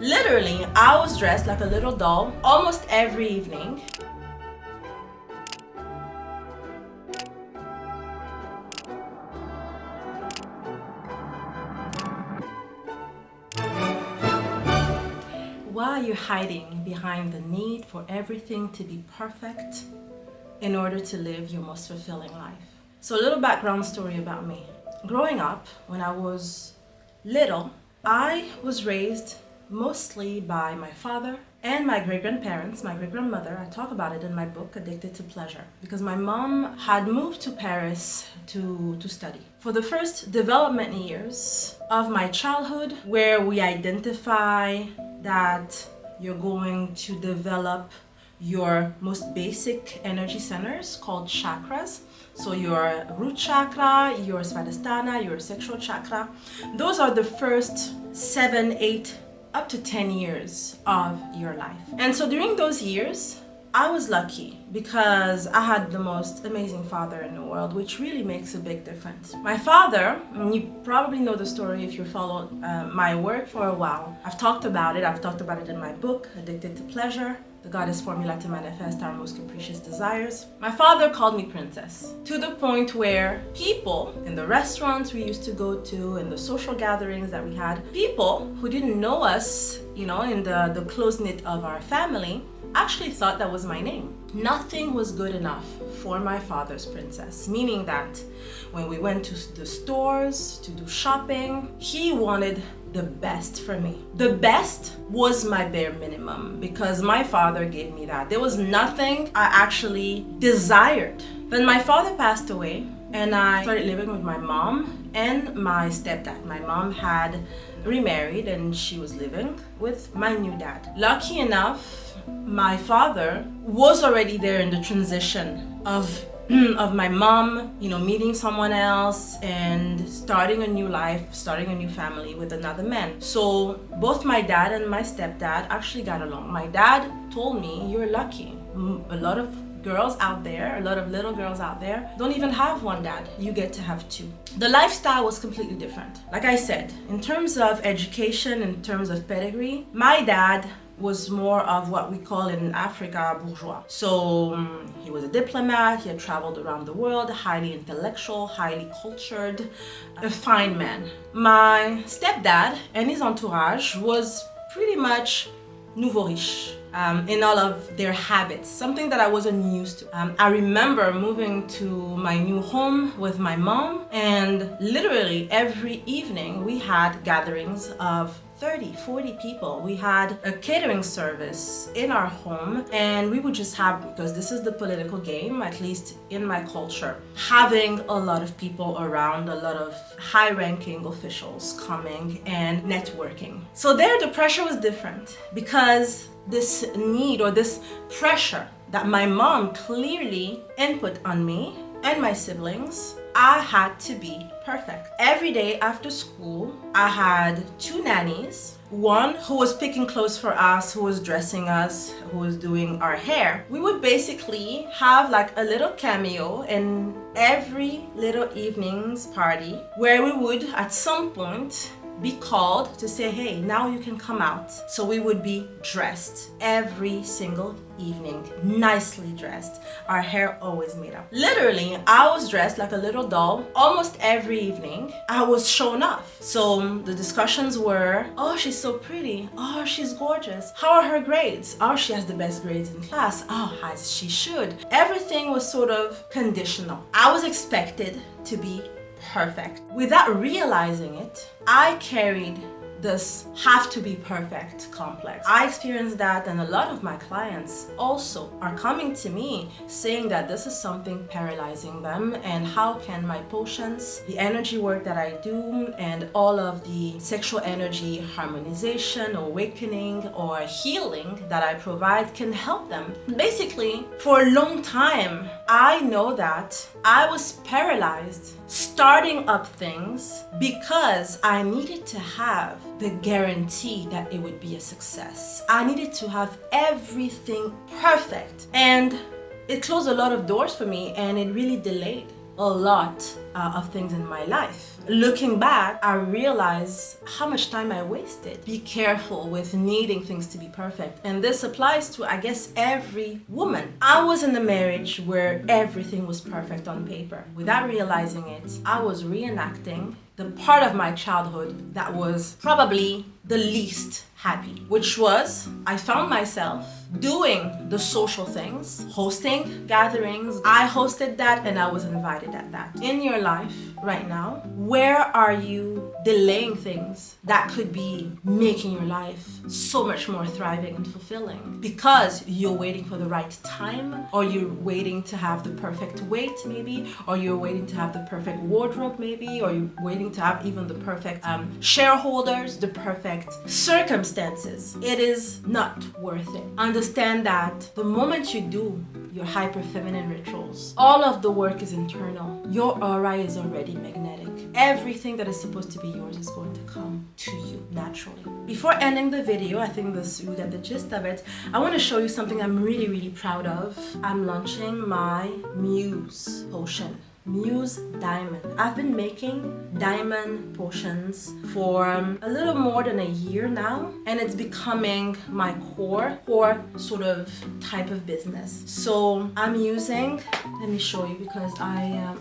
Literally, I was dressed like a little doll almost every evening. Why are you hiding behind the need for everything to be perfect in order to live your most fulfilling life? So a little background story about me. Growing up, when I was little, I was raised mostly by my father and my great-grandparents, my great-grandmother. I talk about it in my book, Addicted to Pleasure, because my mom had moved to Paris to study. For the first development years of my childhood, where we identify that you're going to develop your most basic energy centers called chakras. So your root chakra, your svadhisthana, your sexual chakra. Those are the first 7, 8, up to 10 years of your life. And so during those years, I was lucky because I had the most amazing father in the world, which really makes a big difference. My father, and you probably know the story if you followed my work for a while. I've talked about it in my book, Addicted to Pleasure, the goddess formula to manifest our most capricious desires. My father called me princess, to the point where people in the restaurants we used to go to and the social gatherings that we had, people who didn't know us, in the close-knit of our family, actually thought that was my name. Nothing was good enough for my father's princess, meaning that when we went to the stores to do shopping, he wanted the best for me. The best was my bare minimum because my father gave me that. There was nothing I actually desired. Then my father passed away and I started living with my mom and my stepdad. My mom had remarried and she was living with my new dad. Lucky enough, my father was already there in the transition of my mom, meeting someone else and starting a new life, starting a new family with another man. So both my dad and my stepdad actually got along. My dad told me, you're lucky. A lot of girls out there, a lot of little girls out there don't even have one dad. You get to have two. The lifestyle was completely different. Like I said, in terms of education, in terms of pedigree, my dad was more of what we call in Africa bourgeois. So he was a diplomat, he had traveled around the world, highly intellectual, highly cultured, a fine man. My stepdad and his entourage was pretty much nouveau riche in all of their habits, something that I wasn't used to. I remember moving to my new home with my mom, and literally every evening we had gatherings of 30, 40 people. We had a catering service in our home and we would just have, because this is the political game, at least in my culture, having a lot of people around, a lot of high-ranking officials coming and networking. So there the pressure was different because this need or this pressure that my mom clearly input on me and my siblings, I had to be perfect. Every day after school, I had 2 nannies. One who was picking clothes for us, who was dressing us, who was doing our hair. We would basically have like a little cameo in every little evening's party where we would at some point be called to say, hey, now you can come out. So we would be dressed every single evening, nicely dressed, our hair always made up. Literally, I was dressed like a little doll almost every evening. I was shown off. So the discussions were, oh, she's so pretty. Oh, she's gorgeous. How are her grades? Oh, she has the best grades in class. Oh, as she should. Everything was sort of conditional. I was expected to be perfect. Without realizing it, I carried this have to be perfect complex. I experienced that, and a lot of my clients also are coming to me saying that this is something paralyzing them, and how can my potions, the energy work that I do, and all of the sexual energy harmonization, awakening, or healing that I provide can help them. Basically, for a long time, I know that I was paralyzed starting up things because I needed to have the guarantee that it would be a success. I needed to have everything perfect, and it closed a lot of doors for me, and it really delayed a lot of things in my life. Looking back, I realize how much time I wasted. Be careful with needing things to be perfect. And this applies to, I guess, every woman. I was in a marriage where everything was perfect on paper. Without realizing it, I was reenacting the part of my childhood that was probably the least happy, which was I found myself doing the social things, hosting gatherings. I hosted that and I was invited at that. In your life right now, where are you delaying things that could be making your life so much more thriving and fulfilling? Because you're waiting for the right time, or you're waiting to have the perfect weight maybe, or you're waiting to have the perfect wardrobe maybe, or you're waiting to have even the perfect shareholders, the perfect circumstances. It is not worth it. Understand that the moment you do your hyper feminine rituals, all of the work is internal. Your aura is already magnetic. Everything that is supposed to be yours is going to come to you naturally. Before ending the video, I think you get the gist of it. I want to show you something I'm really, really proud of. I'm launching my Muse potion. Muse Diamond. I've been making diamond potions for a little more than a year now, and it's becoming my core sort of type of business. So I'm using, let me show you, because I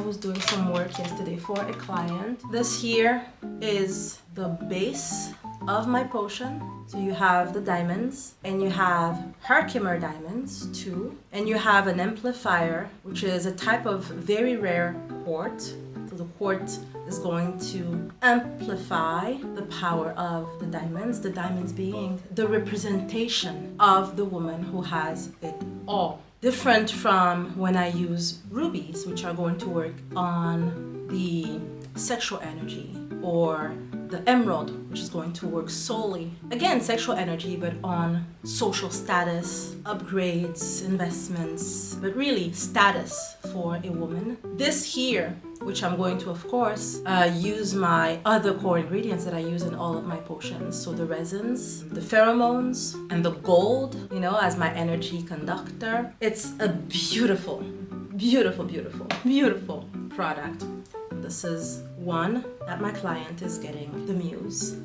was doing some work yesterday for a client. This here is the base of my potion. So you have the diamonds, and you have Herkimer diamonds too, and you have an amplifier, which is a type of very rare quartz. So the quartz is going to amplify the power of the diamonds being the representation of the woman who has it all. Different from when I use rubies, which are going to work on the sexual energy, or the emerald, which is going to work solely, again, sexual energy, but on social status, upgrades, investments, but really status for a woman. This here, which I'm going to, of course, use my other core ingredients that I use in all of my potions. So the resins, the pheromones, and the gold, as my energy conductor. It's a beautiful, beautiful, beautiful, beautiful product. This is one that my client is getting, the Muse.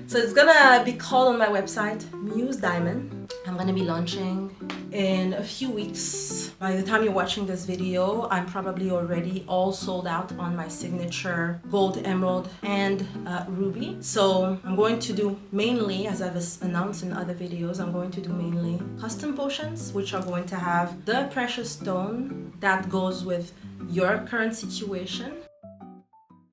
So it's gonna be called on my website, Muse Diamond. I'm gonna be launching in a few weeks. By the time you're watching this video, I'm probably already all sold out on my signature gold, emerald, and ruby. So I'm going to do mainly, as I've announced in other videos, I'm going to do mainly custom potions, which are going to have the precious stone that goes with your current situation.